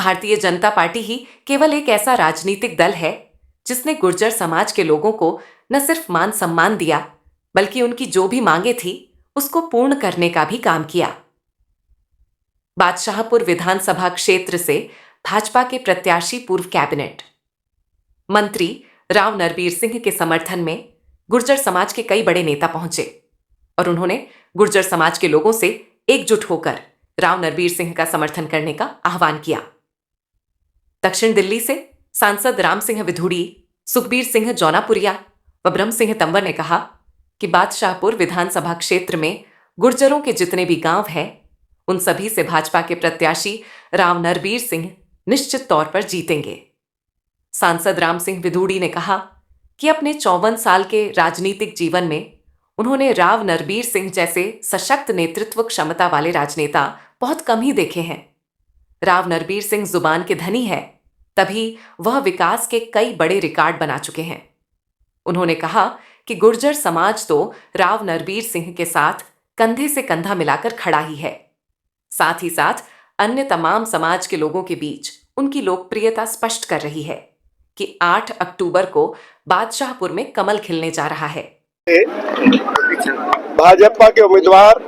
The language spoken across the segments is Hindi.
भारतीय जनता पार्टी ही केवल एक ऐसा राजनीतिक दल है जिसने गुर्जर समाज के लोगों को न सिर्फ मान सम्मान दिया, बल्कि उनकी जो भी मांगे थी उसको पूर्ण करने का भी काम किया। बादशाहपुर विधानसभा क्षेत्र से भाजपा के प्रत्याशी पूर्व कैबिनेट मंत्री राव नरबीर सिंह के समर्थन में गुर्जर समाज के कई बड़े नेता पहुंचे और उन्होंने गुर्जर समाज के लोगों से एकजुट होकर राव नरबीर सिंह का समर्थन करने का आह्वान किया। दक्षिण दिल्ली से सांसद राम सिंह विधूड़ी, सुखबीर सिंह जौनापुरिया व ब्रह्म सिंह तंवर ने कहा कि बादशाहपुर विधानसभा क्षेत्र में गुर्जरों के जितने भी गांव हैं, उन सभी से भाजपा के प्रत्याशी राव नरबीर सिंह निश्चित तौर पर जीतेंगे। सांसद राम सिंह विधूड़ी ने कहा कि अपने 54 साल के राजनीतिक जीवन में उन्होंने राव नरबीर सिंह जैसे सशक्त नेतृत्व क्षमता वाले राजनेता बहुत कम ही देखे हैं। राव नरबीर सिंह जुबान के धनी है, तभी वह विकास के कई बड़े रिकॉर्ड बना चुके हैं। उन्होंने कहा कि गुर्जर समाज तो राव नरबीर सिंह के साथ कंधे से कंधा मिलाकर खड़ा ही है। साथ ही साथ अन्य तमाम समाज के लोगों के बीच उनकी लोकप्रियता स्पष्ट कर रही है कि 8 अक्टूबर को बादशाहपुर में कमल खिलने जा रहा है। भाजपा के उम्मीदवार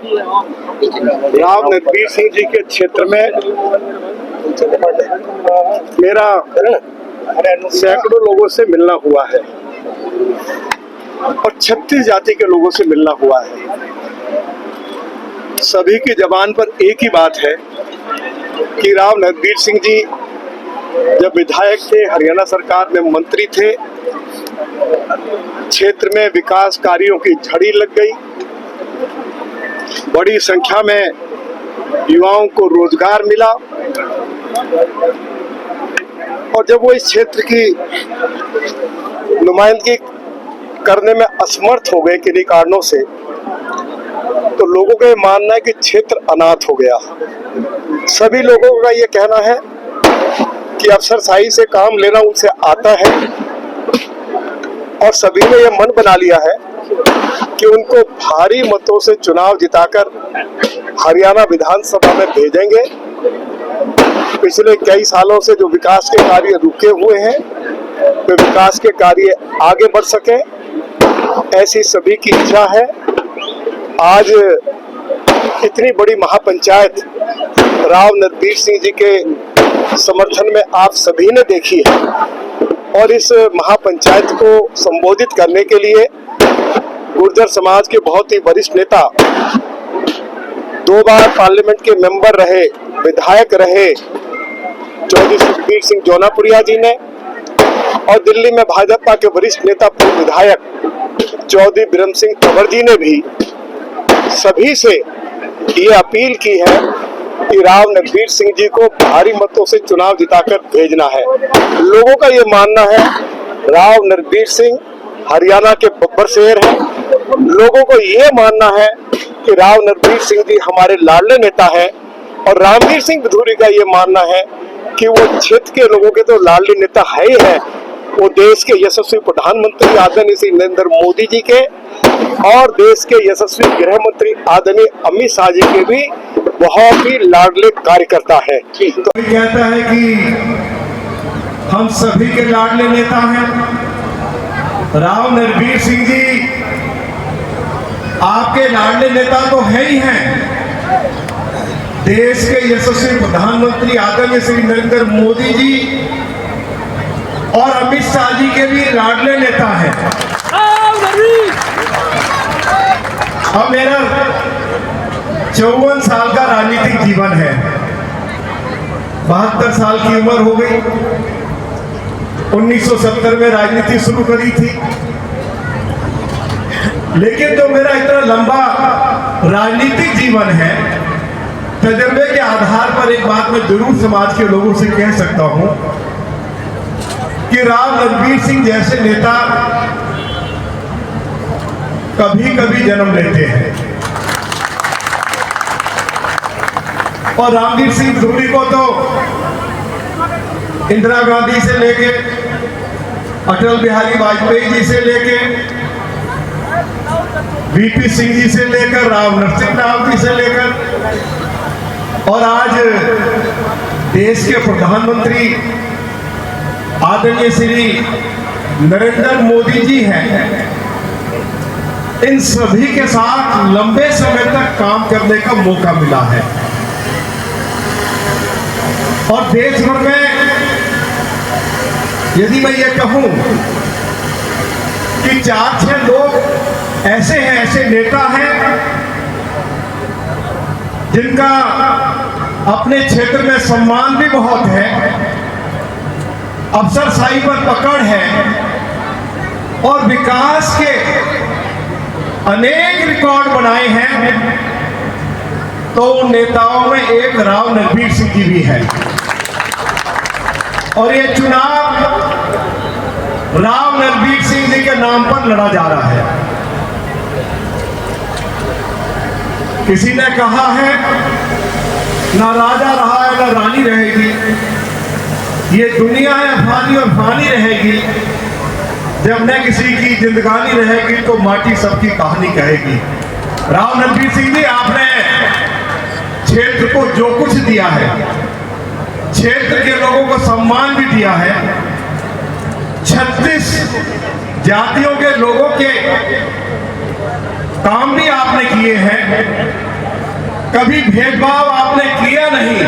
राव नरबीर सिंह जी के क्षेत्र में मेरा सैकड़ों लोगों से मिलना हुआ है और 36 जाति के लोगों से मिलना हुआ है। सभी की जबान पर एक ही बात है कि राव नरबीर सिंह जी जब विधायक थे, हरियाणा सरकार में मंत्री थे, क्षेत्र में विकास कार्यों की झड़ी लग गई, बड़ी संख्या में युवाओं को रोजगार मिला और जब वो इस क्षेत्र की नुमाइंदगी करने में असमर्थ हो गए किन्हीं कारणों से, तो लोगों का ये मानना है कि क्षेत्र अनाथ हो गया। सभी लोगों का ये कहना है कि अफसरशाही से काम लेना उनसे आता है और सभी ने यह मन बना लिया है कि उनको भारी मतों से चुनाव जिताकर हरियाणा विधानसभा में भेजेंगे। पिछले कई सालों से जो विकास के कार्य रुके हुए हैं, वे विकास के कार्य आगे बढ़ सके, ऐसी सभी की इच्छा है। आज इतनी बड़ी महापंचायत राव नरबीर सिंह जी के समर्थन में आप सभी ने देखी है और इस महापंचायत को संबोधित करने के लिए गुर्जर समाज के बहुत ही वरिष्ठ नेता, 2 बार पार्लियामेंट के मेंबर रहे, विधायक रहे, चौधरी सुखबीर सिंह जौनापुरिया जी ने और दिल्ली में भाजपा के वरिष्ठ नेता पूर्व विधायक चौधरी ब्रह्म सिंह तंवर जी ने भी सभी से ये अपील की है कि राव नरबीर सिंह जी को भारी मतों से चुनाव जिताकर भेजना है। लोगों का ये मानना है राव नरबीर सिंह हरियाणा के बब्बर शेर हैं। लोगों को ये मानना है कि राव नरबीर सिंह जी हमारे लाडले नेता हैं और रामवीर सिंह विधूड़ी का ये मानना है कि वो क्षेत्र के लोगों के तो लाडले नेता है ही है, वो देश के यशस्वी प्रधानमंत्री आदरणीय श्री नरेंद्र मोदी जी के और देश के यशस्वी गृह मंत्री आदरणीय अमित शाह जी के भी बहुत ही लाडले कार्यकर्ता है। तो कहता है कि हम सभी के लाडले नेता हैं। राव नरबीर सिंह जी आपके लाडले नेता तो है ही हैं, देश के यशस्वी प्रधानमंत्री आदरणीय श्री नरेंद्र मोदी जी और अमित शाह जी के भी लाडले नेता हैं। अब मेरा 54 साल का राजनीतिक जीवन है, 72 साल की उम्र हो गई। 1970 में राजनीति शुरू करी थी, लेकिन जो मेरा इतना लंबा राजनीतिक जीवन है, तजर्बे के आधार पर एक बात मैं जरूर समाज के लोगों से कह सकता हूं कि राव नरबीर सिंह जैसे नेता कभी कभी जन्म लेते हैं और रामवीर सिंह विधूड़ी को तो इंदिरा गांधी से लेके अटल बिहारी वाजपेयी जी से लेके वीपी सिंह जी से लेकर राव नरसिंह राव जी से लेकर और आज देश के प्रधानमंत्री आदरणीय श्री नरेंद्र मोदी जी हैं, इन सभी के साथ लंबे समय तक काम करने का मौका मिला है। और देश भर में यदि मैं ये कहूं कि 4-6 लोग ऐसे हैं, ऐसे नेता हैं जिनका अपने क्षेत्र में सम्मान भी बहुत है, अफसरशाही पर पकड़ है और विकास के अनेक रिकॉर्ड बनाए हैं, तो उन नेताओं में एक राव नरबीर सिंह जी भी है। और ये चुनाव राव नरबीर सिंह जी के नाम पर लड़ा जा रहा है। किसी ने कहा है ना राजा रहा है ना रानी रहेगी, ये दुनिया है फानी और फानी रहेगी, जब न किसी की जिंदगानी रहेगी तो माटी सबकी कहानी कहेगी। राव नरबीर सिंह जी, आपने क्षेत्र को जो कुछ दिया है, क्षेत्र के लोगों को सम्मान भी दिया है, 36 जातियों के लोगों के काम भी आपने किए हैं, कभी भेदभाव आपने किया नहीं।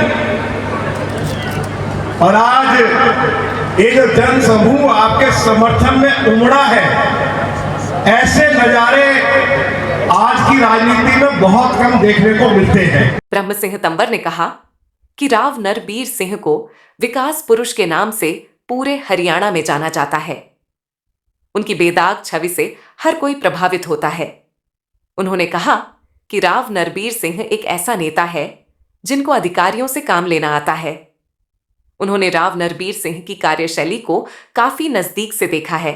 और आज ये जो जन समूह आपके समर्थन में उमड़ा है, ऐसे नजारे आज की राजनीति में बहुत कम देखने को मिलते हैं। ब्रह्म सिंह तंवर ने कहा कि राव नरबीर सिंह को विकास पुरुष के नाम से पूरे हरियाणा में जाना जाता है। उनकी बेदाग छवि से हर कोई प्रभावित होता है। उन्होंने कहा कि राव नरबीर सिंह एक ऐसा नेता है जिनको अधिकारियों से काम लेना आता है। उन्होंने राव नरबीर सिंह की कार्यशैली को काफी नजदीक से देखा है।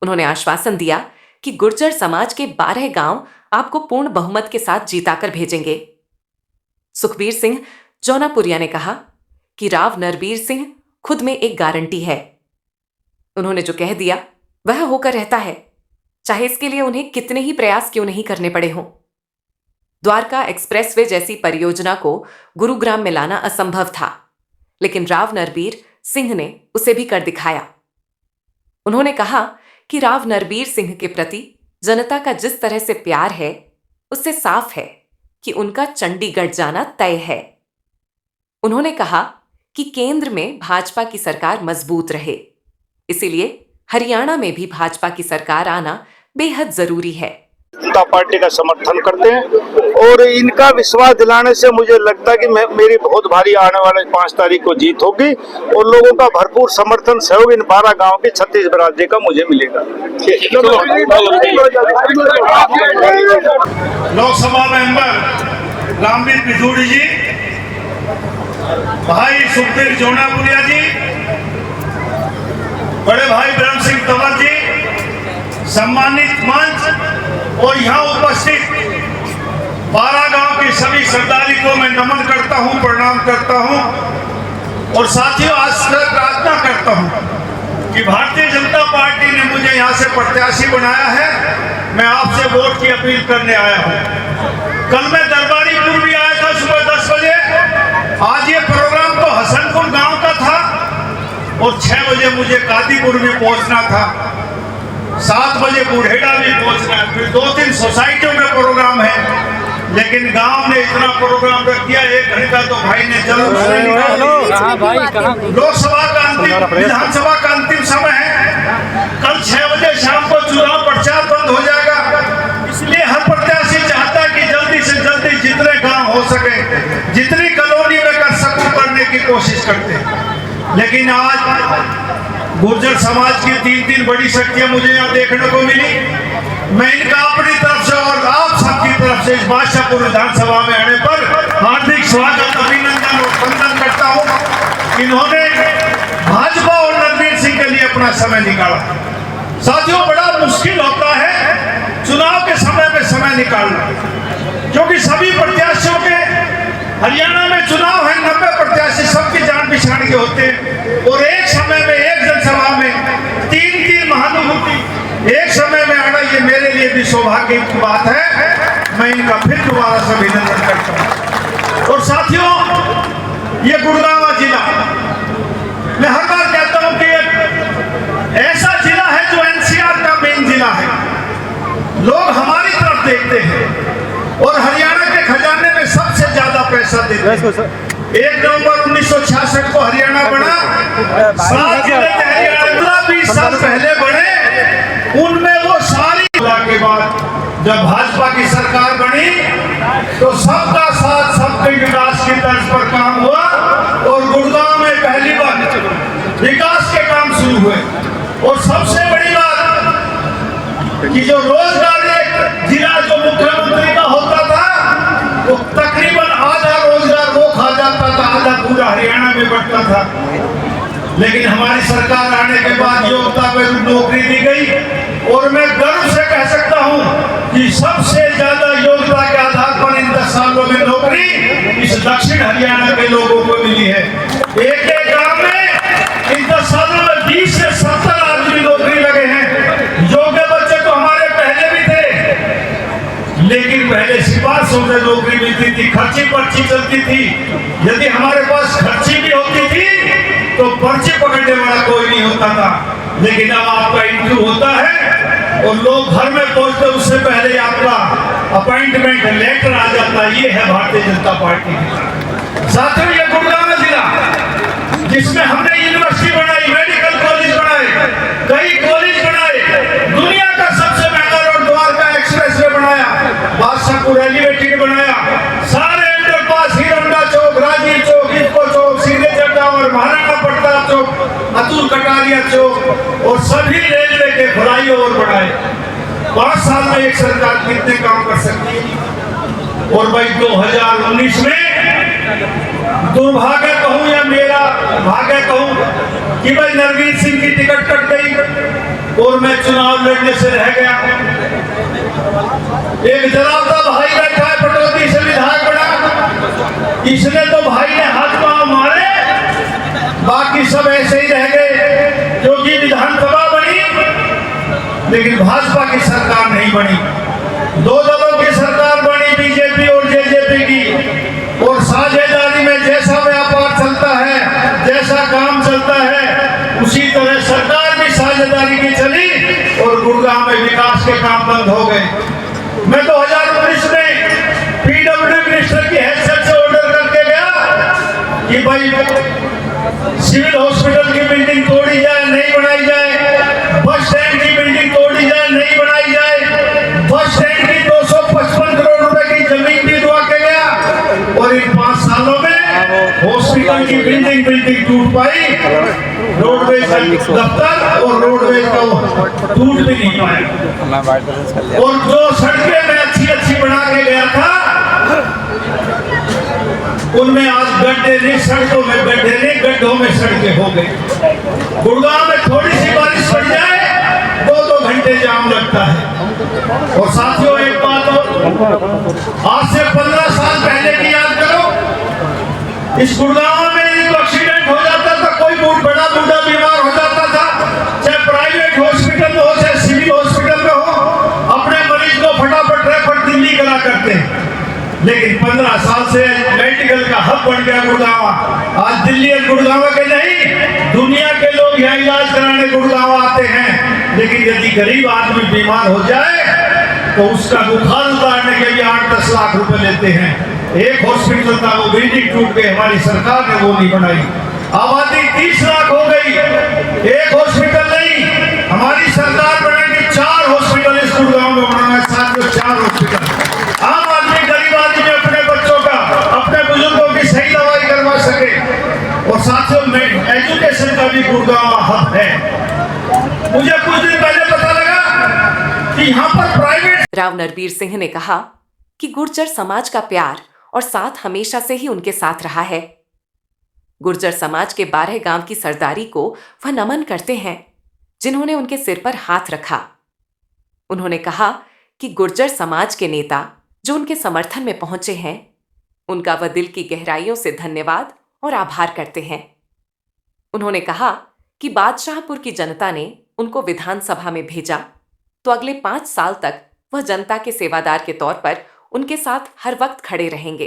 उन्होंने आश्वासन दिया कि गुर्जर समाज के 12 गांव आपको पूर्ण बहुमत के साथ जीताकर भेजेंगे। सुखबीर सिंह जौनापुरिया ने कहा कि राव नरबीर सिंह खुद में एक गारंटी है। उन्होंने जो कह दिया वह होकर रहता है, चाहे इसके लिए उन्हें कितने ही प्रयास क्यों नहीं करने पड़े हों। द्वारका एक्सप्रेसवे जैसी परियोजना को गुरुग्राम में लाना असंभव था, लेकिन राव नरबीर सिंह ने उसे भी कर दिखाया। उन्होंने कहा कि राव नरबीर सिंह के प्रति जनता का जिस तरह से प्यार है, उससे साफ है कि उनका चंडीगढ़ जाना तय है। उन्होंने कहा कि केंद्र में भाजपा की सरकार मजबूत रहे, इसीलिए हरियाणा में भी भाजपा की सरकार आना बेहद जरूरी है। जनता पार्टी का समर्थन करते हैं और इनका विश्वास दिलाने से मुझे लगता है कि मेरी बहुत भारी आने वाले 5 तारीख को जीत होगी और लोगों का भरपूर समर्थन सहयोग इन 12 गांव की 36 बरादरी का मुझे मिलेगा। लोकसभा मेंबर रामवीर पिथौड़ी जी, भाई सुखबीर जौनापुरिया जी, बड़े भाई ब्रह्म सिंह तंवर जी, सम्मानित मंच और यहाँ उपस्थित 12 गांव के सभी श्रद्धालु को मैं नमन करता हूँ, प्रणाम करता हूँ और साथियों आज प्रार्थना करता हूँ कि भारतीय जनता पार्टी ने मुझे यहाँ से प्रत्याशी बनाया है। मैं आपसे वोट की अपील करने आया हूँ। कल मैं दरबारीपुर भी आया था सुबह 10 बजे। आज ये प्रोग्राम तो हसनपुर गांव का था और 6 बजे मुझे कादीपुर में पहुंचना था, 7 बजे बुढ़ेड़ा भी पहुंचना है, फिर 2-3 सोसाइटियों में प्रोग्राम है, लेकिन गांव ने इतना प्रोग्राम रख दिया 1 घंटा तो भाई ने जरूर लोकसभा का अंतिम विधानसभा का अंतिम समय है। कल 6 बजे शाम को चुनाव प्रचार बंद हो जाएगा, इसलिए हर प्रत्याशी चाहता है कि जल्दी से जल्दी जितने गांव हो सके, जितनी कॉलोनी में कर सकूं करने की कोशिश करते हैं। लेकिन आज गुर्जर समाज की 3 बड़ी शक्तियां मुझे यहाँ देखने को मिली। मैं इनका अपनी तरफ से और आप सबकी तरफ से इस बादशाहपुर विधानसभा में आने पर हार्दिक स्वागत, अभिनंदन और वंदन करता हूँ। इन्होंने भाजपा और नरबीर सिंह के लिए अपना समय निकाला। साथियों, बड़ा मुश्किल होता है चुनाव के समय में समय निकालना, क्योंकि सभी प्रत्याशियों के हरियाणा में चुनाव है, 90 प्रत्याशी सबकी जान पहचान के होते हैं और एक समय में एक जनसभा में 3 महानुभूति एक समय में आना, ये मेरे लिए भी सौभाग्य की बात है। मैं इनका फिर दोबारा से अभिनंदन करता हूँ और ये गुड़गांव जिला, मैं हर बार कहता हूं कि एक ऐसा जिला है जो एनसीआर का मेन जिला है। लोग हमारी तरफ देखते हैं और हरियाणा के खजाने में सबसे ज्यादा पैसा देते हैं। 1 नवंबर 1966 को हरियाणा बना, 7 जिले के हरियाणा 20 साल पहले बने, उनमें वो सारी के बाद जब भाजपा की सरकार बनी तो सबका साथ सबके विकास की तर्ज पर काम हुआ और गुड़गांव में पहली बार विकास के काम शुरू हुए। और सबसे बड़ी बात कि जो रोजगार एक जिला जो मुख्यमंत्री का होता था वो तकरीबन आधा रोजगार वो खा जाता था, आधा पूरा हरियाणा में बढ़ता था। लेकिन हमारी सरकार आने के बाद योग्यता पर नौकरी दी गई और मैं गर्व से कह सकता हूं कि सबसे ज्यादा योग्यता के आधार पर इन 10 सालों में नौकरी इस दक्षिण हरियाणा के लोगों को मिली है। एक गांव में इन 10 सालों में 20 से 70 आदमी नौकरी लगे हैं। योग्य बच्चे तो हमारे पहले भी थे, लेकिन पहले सिफारिशों से नौकरी मिलती थी, खर्ची पर्ची चलती थी। यदि हमारे पास खर्ची भी होती थी तो पर्ची पकड़ने वाला कोई नहीं होता था। लेकिन अब आपका इंटरव्यू होता है और लोग घर में पहुंचते उससे पहले आपका अपॉइंटमेंट लेटर आ जाता है। ये है भारतीय जनता पार्टी। साथियों, ये गुड़गांव जिला जिसमें हमने यूनिवर्सिटी बनाई, मेडिकल कॉलेज बनाए, कई कॉलेज बनाए, दुनिया का सबसे महंगा रोड द्वारका एक्सप्रेस वे बनाया, बादशाहपुर एलिवेटेड बनाया, सारे अंडरपास हीरोंडा चौक, राजीव चौक, इफ्को चौक, सीधे चड्डा और महाराणा प्रताप चौक, अतुल कटारिया चौक और सभी रेलवे के फ्लाईओवर बनाए। 5 साल में एक सरकार कितने काम कर सकती है? और भाई 2019 में दुर्भाग्य कहूं या मेरा भाग्य कहूं कि भाई नरवीर सिंह की टिकट कट गई और मैं चुनाव लड़ने से रह गया। एक जनाबदा भाई बैठा है पटौदी से विधायक बना, इसने तो भाई ने हाथ पांव मारे, बाकी सब ऐसे ही रह गए क्योंकि विधानसभा बनी लेकिन भाजपा की सरकार नहीं बनी। 2 दलों की सरकार बनी, बीजेपी और जेजेपी की, और साझेदारी में जैसा व्यापार चलता है, जैसा काम चलता है, उसी तरह सरकार भी साझेदारी की चली और गुड़गांव में विकास के काम बंद हो गए। मैं 2019 में पीडब्ल्यू मिनिस्टर की हैसियत से ऑर्डर करके गया कि भाई सिविल हॉस्पिटल की बिल्डिंग तोड़ी जाए, नहीं बनाई जाए, बस स्टैंड की बिल्डिंग तोड़ी जाए, नहीं बनाई जाए, बस स्टैंड की 255 करोड़ रुपए की जमीन भी दुआ के गया और इन 5 सालों में हॉस्पिटल की बिल्डिंग टूट पाई, रोडवेज का दफ्तर और रोडवेज का टूट भी नहीं पाया। और जो सड़कें मैं अच्छी बना के गया था उनमें आज गड्ढे नहीं, सड़कों में गड्ढे नहीं, गड्ढों में सड़कें हो गई। गुड़गांव में थोड़ी सी बारिश पड़ जाए 2-2 घंटे जाम लगता है। और साथियों, एक बात और, आज से 15 साल पहले की याद करो, इस गुड़गांव में एक एक्सीडेंट हो जाता था, कोई बड़ा बूढ़ा बीमार हो जाता था, चाहे प्राइवेट हॉस्पिटल में हो चाहे सिविल हॉस्पिटल में हो, अपने मरीज को फटाफट रेफर दिल्ली करा करते हैं। लेकिन 15 साल से मेडिकल का हब बन गया गुड़गांव। आज दिल्ली और गुड़गांव के नहीं, दुनिया के लोग यहाँ इलाज कराने गुड़गांव आते हैं। लेकिन यदि गरीब आदमी बीमार हो जाए तो उसका बुखार उतारने के लिए 8-10 लाख रुपए लेते हैं। एक हॉस्पिटल था, वो बिल्डिंग टूट गई, हमारी सरकार ने वो नहीं बनाई। आबादी 30 लाख हो गई, एक हॉस्पिटल नहीं, हमारी सरकार बनाएगी 4 हॉस्पिटल इस गुड़गांव में बनाना है। 4 हॉस्पिटल, आम आदमी गरीब आदमी अपने बच्चों का, अपने बुजुर्गों की सही दवाई करवा सके। और साथियों, एजुकेशन का भी गुड़गांव हब है। मुझे कुछ दिन पहले पता लगा कि यहाँ पर प्राइवेट। राव नरबीर सिंह ने कहा कि गुर्जर समाज का प्यार और साथ हमेशा से ही उनके साथ रहा है। गुर्जर समाज के 12 गांव की सरदारी को वह नमन करते हैं जिन्होंने उनके सिर पर हाथ रखा। उन्होंने कहा कि गुर्जर समाज के नेता जो उनके समर्थन में पहुंचे हैं, उनका वह दिल की गहराइयों से धन्यवाद और आभार करते हैं। उन्होंने कहा कि बादशाहपुर की जनता ने उनको विधानसभा में भेजा तो अगले 5 साल तक वह जनता के सेवादार के तौर पर उनके साथ हर वक्त खड़े रहेंगे।